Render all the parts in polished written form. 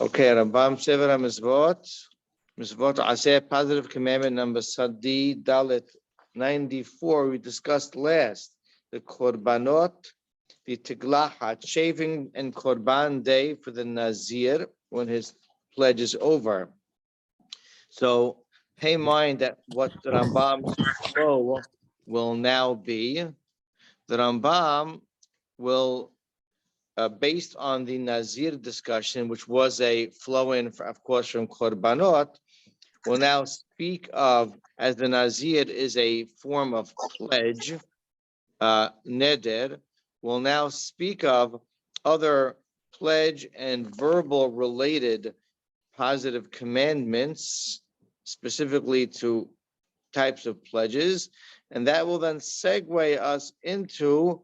Okay, Rambam Sefer Misvot. Misvot Aseh, positive commandment number Sadi Dalit 94. We discussed last the Korbanot, the Tiglahat, shaving and Korban day for the Nazir when his pledge is over. So pay mind that what the Rambam's flow will now be. The Rambam will based on the Nazir discussion, which was a flow-in, of course, from Korbanot, will now speak of, as the Nazir is a form of pledge, neder, will now speak of other pledge and verbal related positive commandments, specifically to types of pledges, and that will then segue us into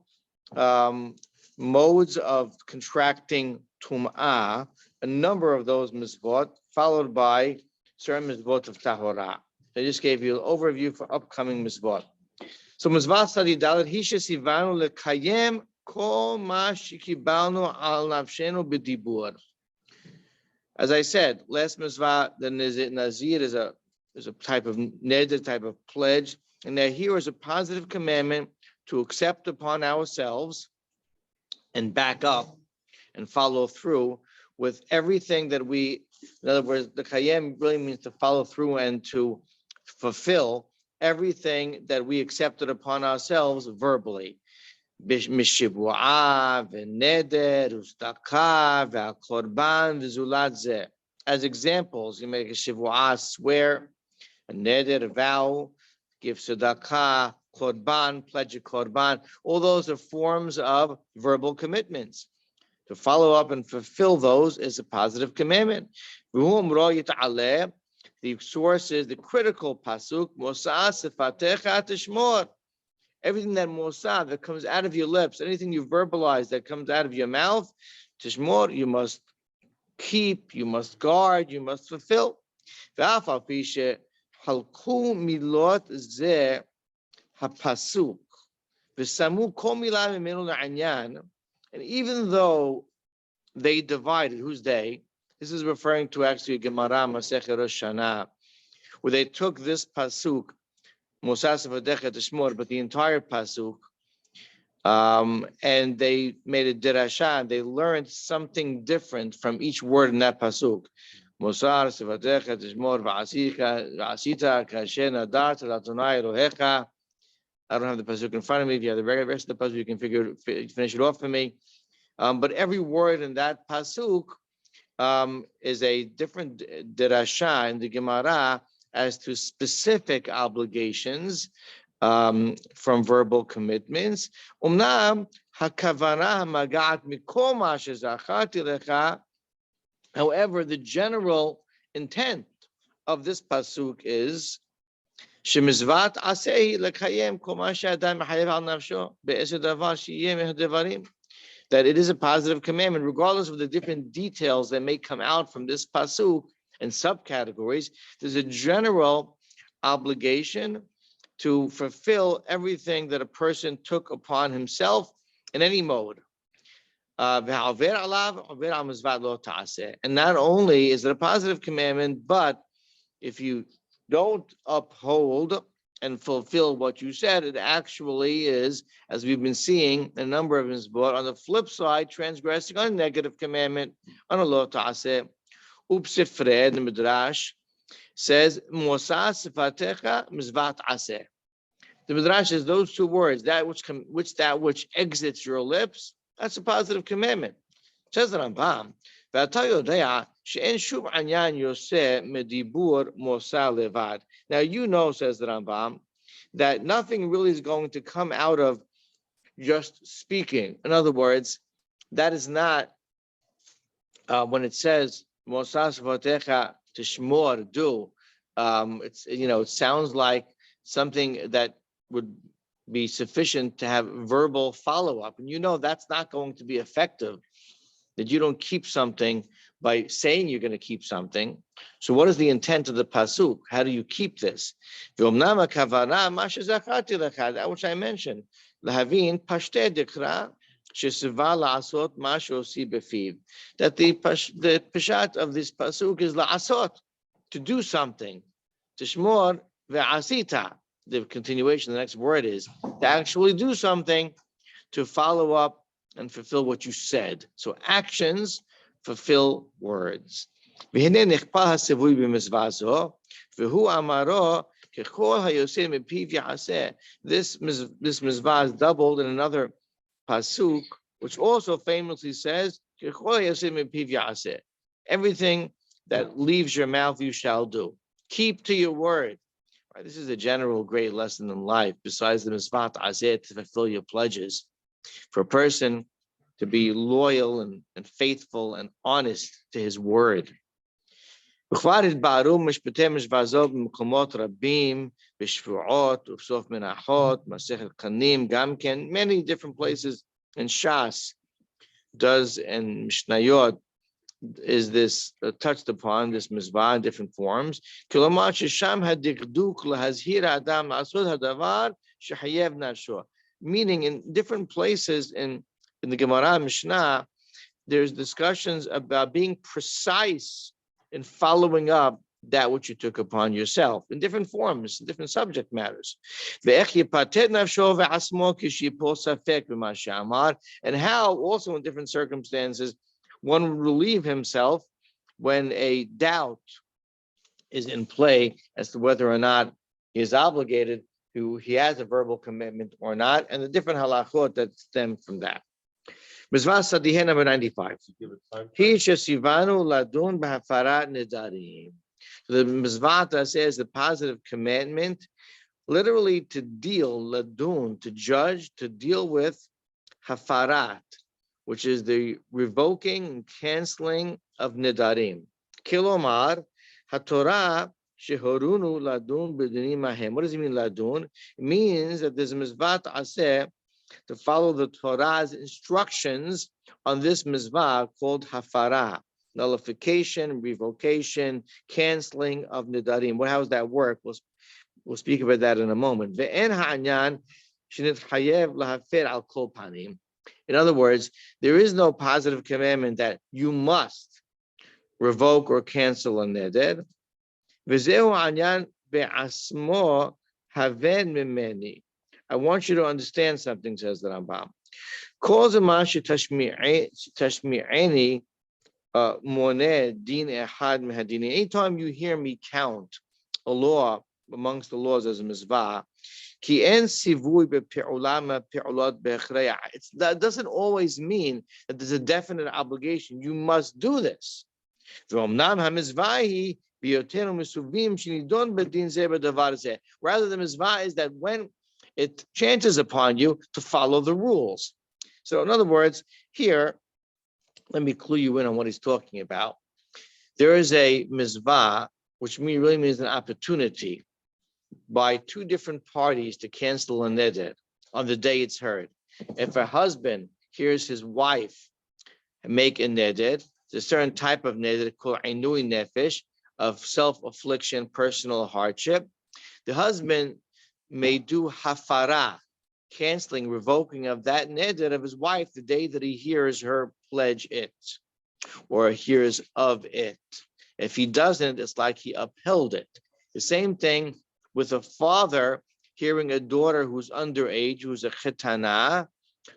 modes of contracting tum'ah, a number of those misvot, followed by certain misvot of tahora. I just gave you an overview for upcoming misvot. So misvot study dalet hisha sivanu lekayem kol ma shikibalnu al nafshenu b'dibur. As I said, last misvot, the nazir is a type of neder, type of pledge, and that here is a positive commandment to accept upon ourselves and back up and follow through with everything that we, in other words, the kayem really means to follow through and to fulfill everything that we accepted upon ourselves verbally. As examples, you make a shivu'ah, swear, a neder, a vow, give tzedakah, korban, pledge a korban. All those are forms of verbal commitments. To follow up and fulfill those is a positive commandment. The source is the critical pasuk, Mosa sifatecha tishmor. Everything that Mosa, that comes out of your lips, anything you verbalize that comes out of your mouth, tishmor, you must keep, you must guard, you must fulfill. Halku milot ze hapasuk v'samu kol milah mimenu la'anyan, and even though they divided, who's they? This is referring to actually Gemara Masechet Rosh Hashanah, where they took this pasuk, Mosas v'decha tishmor, but the entire pasuk, and they made a dirasha. They learned something different from each word in that pasuk. Mosar sivatecha tishmor v'asita kasher nadat l'Adonai Elohecha. I don't have the pasuk in front of me. If you have the rest of the pasuk, you can finish it off for me. But every word in that pasuk is a different dirasha in the Gemara as to specific obligations from verbal commitments. Umnam hakavana magat mikol ma shezacharti lecha. However, the general intent of this pasuk is shemizvat asei lekayem kol ma she'adam mechayev al nafsho be'eser davar sheyeh me'devarim. That it is a positive commandment, regardless of the different details that may come out from this pasuk and subcategories. There's a general obligation to fulfill everything that a person took upon himself in any mode. And not only is it a positive commandment, but if you don't uphold and fulfill what you said, it actually is, as we've been seeing a number of misvot, on the flip side, transgressing on a negative commandment, on a lo ta'aseh. Sefer, the Midrash says, Mosa sifatecha mizvat aseh. The Midrash says those two words, that which exits your lips, that's a positive commandment. Says the Rambam, now you know, says the Rambam, that nothing really is going to come out of just speaking. In other words, that is not when it says Mosas Vatecha Tishmor do. It's it sounds like something that would be sufficient to have verbal follow-up, and that's not going to be effective. That you don't keep something by saying you're going to keep something. So what is the intent of the pasuk? How do you keep this? That which I mentioned. Lahavin pashteh dikra, Shesiva la'asot ma she'osi befiv. That the pashat of this pasuk is la'asot, to do something. Tishmor ve'asita. The continuation, the next word is to actually do something, to follow up and fulfill what you said. So actions fulfill words. והנה נכפה הציווי במצווה זו, והוא אמרו ככל היוצא מפיו יעשה. This mitzvah is doubled in another pasuk, which also famously says, ככל היוצא מפיו יעשה. Everything that leaves your mouth you shall do. Keep to your word. Right, this is a general great lesson in life, besides the Misvot Azeh, to fulfill your pledges. For a person to be loyal and faithful and honest to his word. וכבר התבהרו משפטי משוואה זו במקומות רבים, בשבועות ובסוף מנחות, מסכת קנים, גם כן, many different places in Shas does, and Mishnayot is this touched upon, this mitzvah in different forms. כלומר ששם הדקדוק להזהיר האדם לעשות הדבר שחייב נפשו. Meaning in different places in the Gemara Mishnah, there's discussions about being precise in following up that which you took upon yourself in different forms, different subject matters. And how also in different circumstances one would relieve himself when a doubt is in play as to whether or not he is obligated to, he has a verbal commitment or not, and the different halachot that stem from that. Mizvah Sadiheh number 95. He shesivanu ladun b'hafarat nedarim. The Mizvah says the positive commandment, literally to deal, ladun, to judge, to deal with hafarat, which is the revoking and canceling of nedarim. Kilomar, haTorah shehorunu ladun b'dinim mahem. What does it mean, ladun? It means that there's a Mizvah aseh to follow the Torah's instructions on this Mizvah called hafarah, nullification, revocation, canceling of nedarim. How does that work? We'll speak about that in a moment. Ve'en ha'anyan shenitchayev lahafer al kol panim. In other words, there is no positive commandment that you must revoke or cancel a neder. V'zehu anyan be'asmo haven mimeni. I want you to understand something, says the Rambam. Anytime you hear me count a law amongst the laws as a mizvah, that doesn't always mean that there's a definite obligation. You must do this. Rather, the mizvah is that when it chances upon you to follow the rules. So in other words, here, let me clue you in on what he's talking about. There is a mizvah, which really means an opportunity by two different parties to cancel a neder on the day it's heard. If a husband hears his wife make a neder, there's a certain type of neder called einui nefesh, of self-affliction, personal hardship. The husband may do hafara, canceling, revoking of that neder of his wife the day that he hears her pledge it or hears of it. If he doesn't, it's like he upheld it. The same thing with a father hearing a daughter who's underage, who's a chitana,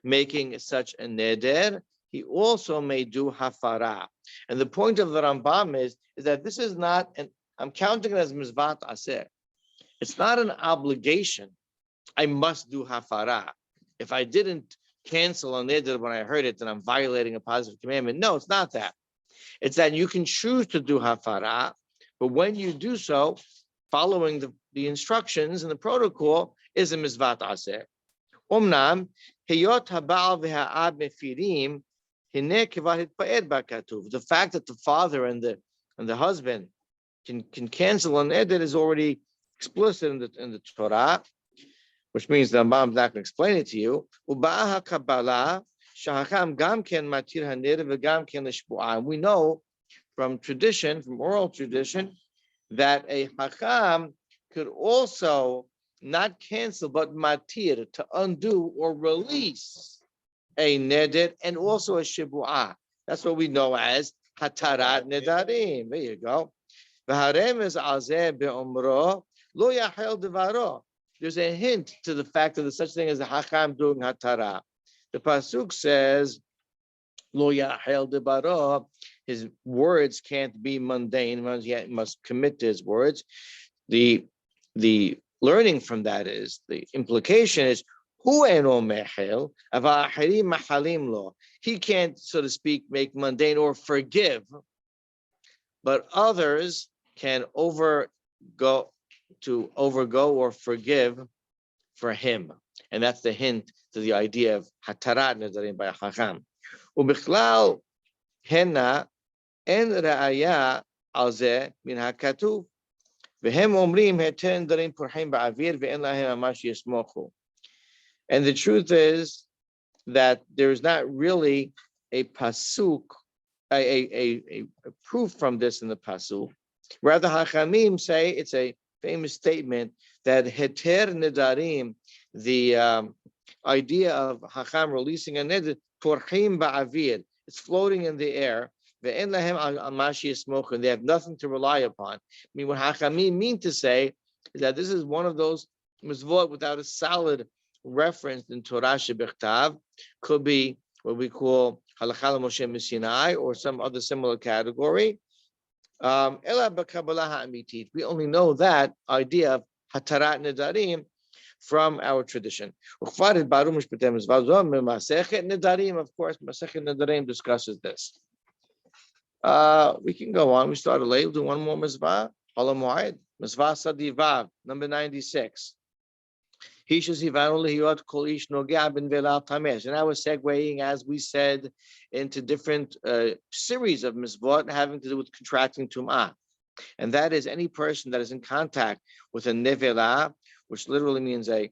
making such a neder, he also may do hafara. And the point of the Rambam is that this is not, and I'm counting it as mizvat aseh. It's not an obligation. I must do hafara. If I didn't cancel on neder when I heard it, then I'm violating a positive commandment. No, it's not that. It's that you can choose to do hafara, but when you do so, following the instructions and the protocol is a mizvat aseh. Omnam heyot habal v'ha'ab mefirim hineh kivat hitpa'ed ba'katuv. The fact that the father and the husband can cancel on neder is already explicit in the Torah, which means the Rambam is not going to explain it to you. We know from tradition, from oral tradition, that a hakam could also not cancel but matir, to undo or release a neder, and also a shibu'ah. That's what we know as hatarat nedarim. There you go. V'haremez azeh be'omro lo yachel devaro. There's a hint to the fact that there's such thing as a hacham doing hatara. The pasuk says, "Lo yachel devaro." His words can't be mundane. He must commit to his words. The learning from that is, the implication is, hu eno mechel avachirim machalim lo. He can't, so to speak, make mundane or forgive, but others can overgo or forgive for him. And that's the hint to the idea of hatarat nedarim by a chacham. Ubichlal hena en ra'aya al zeh min hakatuv. And the truth is that there is not really a pasuk, a proof from this in the pasuk. Rather, Hachamim say, it's a famous statement that heter nedarim, the idea of Hacham releasing a neder, torchim ba'avir, it's floating in the air. They have nothing to rely upon. I mean, what Hachamim mean to say is that this is one of those Misvot without a solid reference in Torah Shebechtav. Could be what we call Halakha Moshe Mishinai or some other similar category. We only know that idea of Hatarat Nedarim from our tradition. Of course, Masechet Nedarim discusses this. We can go on. We started late. We'll do one more Misvah. Olam Moed. Misvah Sadivav, number 96. And I was segueing, as we said, into different series of Misvot having to do with contracting Tum'ah. And that is any person that is in contact with a nevela, which literally means a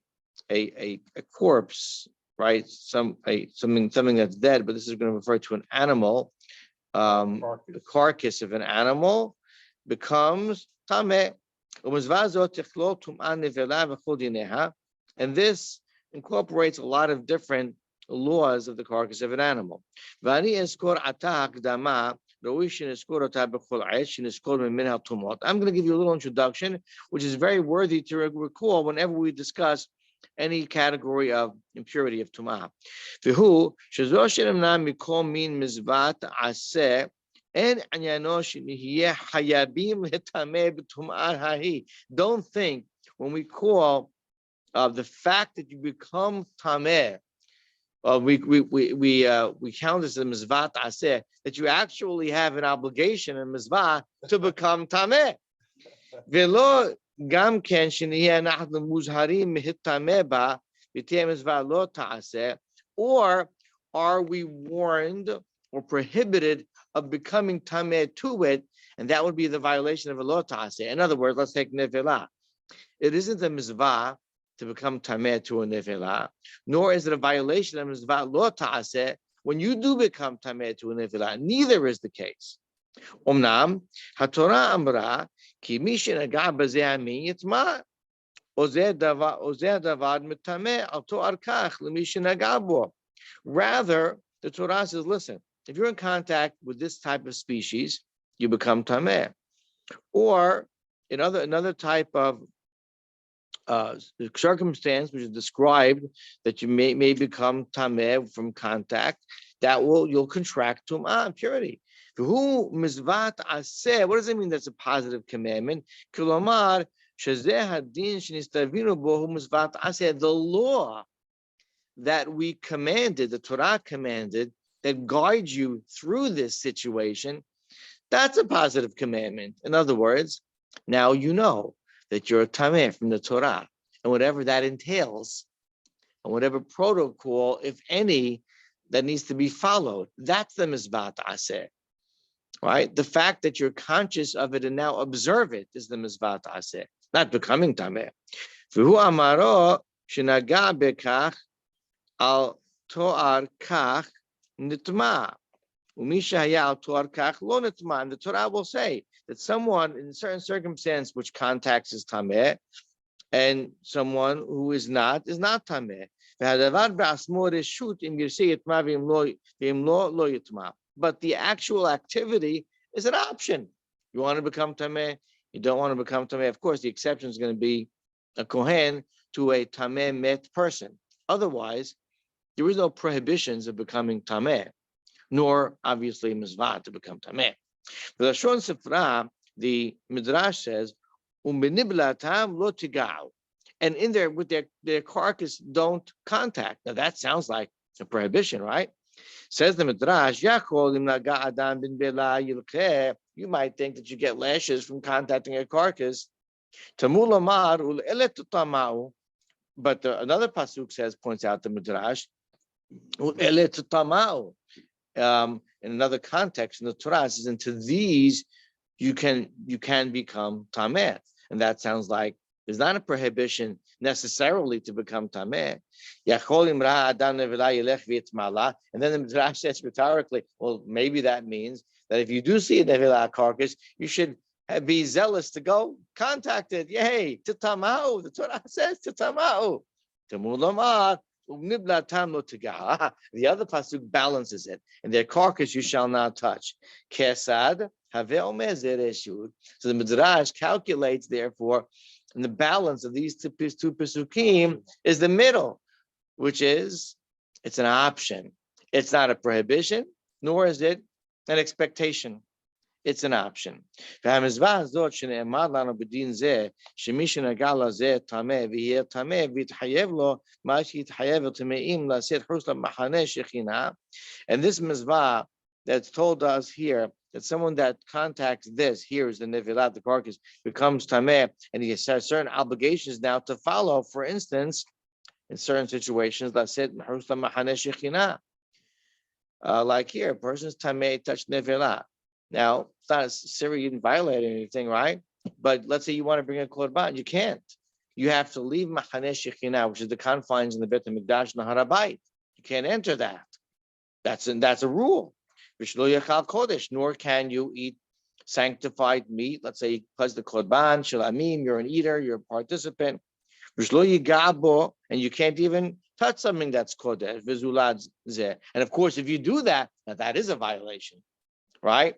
corpse, right? Something that's dead, but this is going to refer to an animal. The carcass of an animal becomes tameh. And this incorporates a lot of different laws of the carcass of an animal. I'm going to give you a little introduction, which is very worthy to recall whenever we discuss any category of impurity of tumah. Don't think when we call the fact that you become tameh, we count this as a mizvat aseh, that you actually have an obligation in mizvah to become tameh. Velo gam ken sheniyeh anachnu muzharim mihitameh ba v'tiyeh mizvah lo ta'aseh, or are we warned or prohibited of becoming tameh to it, and that would be the violation of a lo ta'aseh. In other words, let's take nevelah. It isn't a mizvah to become tameh to a nevelah, nor is it a violation of mizvah lo ta'aseh when you do become tameh to a nevelah. Neither is the case. Omnam haTorah amra ki mi shenaga b'zeh amin yitma ozeh davad mitameh al to'ar kach l'mi shenaga bo. Rather, the Torah says, listen, if you're in contact with this type of species, you become tameh. Or in another type of circumstance which is described that you may become tameh from contact, you'll contract tum'ah, impurity. Who mizvat aseh? What does it mean? That's a positive commandment. Kilomar shezeh hadin shenistavinu bo mizvat aseh. The law that we commanded, the Torah commanded, that guides you through this situation, that's a positive commandment. In other words, now you know that you're a tameh from the Torah, and whatever that entails, and whatever protocol, if any, that needs to be followed, that's the mizvat aseh, right? The fact that you're conscious of it and now observe it is the mizvat aseh, not becoming tameh. V'hu amaro shenaga bekach al to'ar kach nitma. And the Torah will say that someone in a certain circumstance which contacts is tameh, and someone who is not tameh. But the actual activity is an option. You want to become tameh, you don't want to become tameh. Of course, the exception is going to be a kohen to a tameh met person. Otherwise, there is no prohibitions of becoming tameh, nor obviously misvat to become tameh. The Lashon Sifra, the Midrash says, "Umbiniblatam lo tigau," and in there with their carcass don't contact. Now that sounds like a prohibition, right? Says the Midrash, "Yachol im naga adam bin bela yilcheh." You might think that you get lashes from contacting a carcass. Tamul amar ul elet tamau. But another pasuk says, points out the Midrash, ul elet tamau. In another context in the Torah, it says, into these you can become tameh, and that sounds like there's not a prohibition necessarily to become tameh. And then the Midrash says rhetorically, well, maybe that means that if you do see a nevilah carcass, you should be zealous to go contact it. Yay, titamau. The Torah says titamau. Tamulamah. The other pasuk balances it, and their carcass you shall not touch. Kesad have. So the Midrash calculates, therefore, and the balance of these two pesukim is the middle, which is it's an option. It's not a prohibition, nor is it an expectation. It's an option. והמצווה הזאת שנאמר לנו בדין זה, שמי שנגע לזה טמא ויהיה טמא ויתחייב לו מה שיתחייב לטמאים לשאת חוץ למחנה שכינה. And this mitzvah that's told us here, that someone that contacts this, here is the nevilat, the carcass, becomes tameh, and he has certain obligations now to follow. For instance, in certain situations, לשאת חוץ למחנה שכינה. Like here, a person's tameh touched nevilat. Now, it's not a Syria, you didn't violate anything, right? But let's say you want to bring a korban, you can't. You have to leave Machaneh Shekhinah, which is the confines in the Beit HaMikdash and the Harabayit. You can't enter that. That's a rule. V'shlo yachal kodesh, nor can you eat sanctified meat. Let's say you pledge the korban, shalamim, you're an eater, you're a participant. V'shlo yigabo, and you can't even touch something that's kodesh, v'zulad zeh. And of course, if you do that, now that is a violation, right?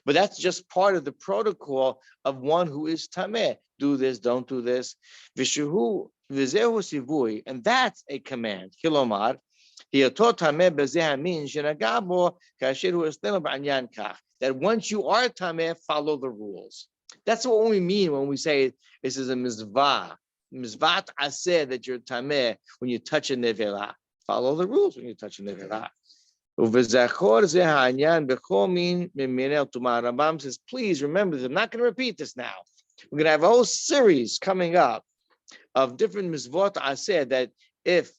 But that's just part of the protocol of one who is tameh. Do this, don't do this. Vishuhu vizehu sivui, and that's a command. Kilomar, that once you are tameh, follow the rules. That's what we mean when we say this is a mizvah. Mizvat aseh, that you're tameh when you touch a nevelah. Follow the rules when you touch a nevelah. Rambam says, please remember this. I'm not going to repeat this now. We're going to have a whole series coming up of different misvot aseh, that if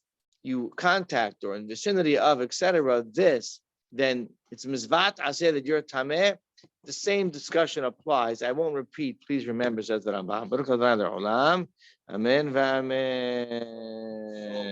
you contact or in the vicinity of, etc., this, then it's misvat aseh that you're tameh. The same discussion applies. I won't repeat. Please remember, says the Rambam. Amen.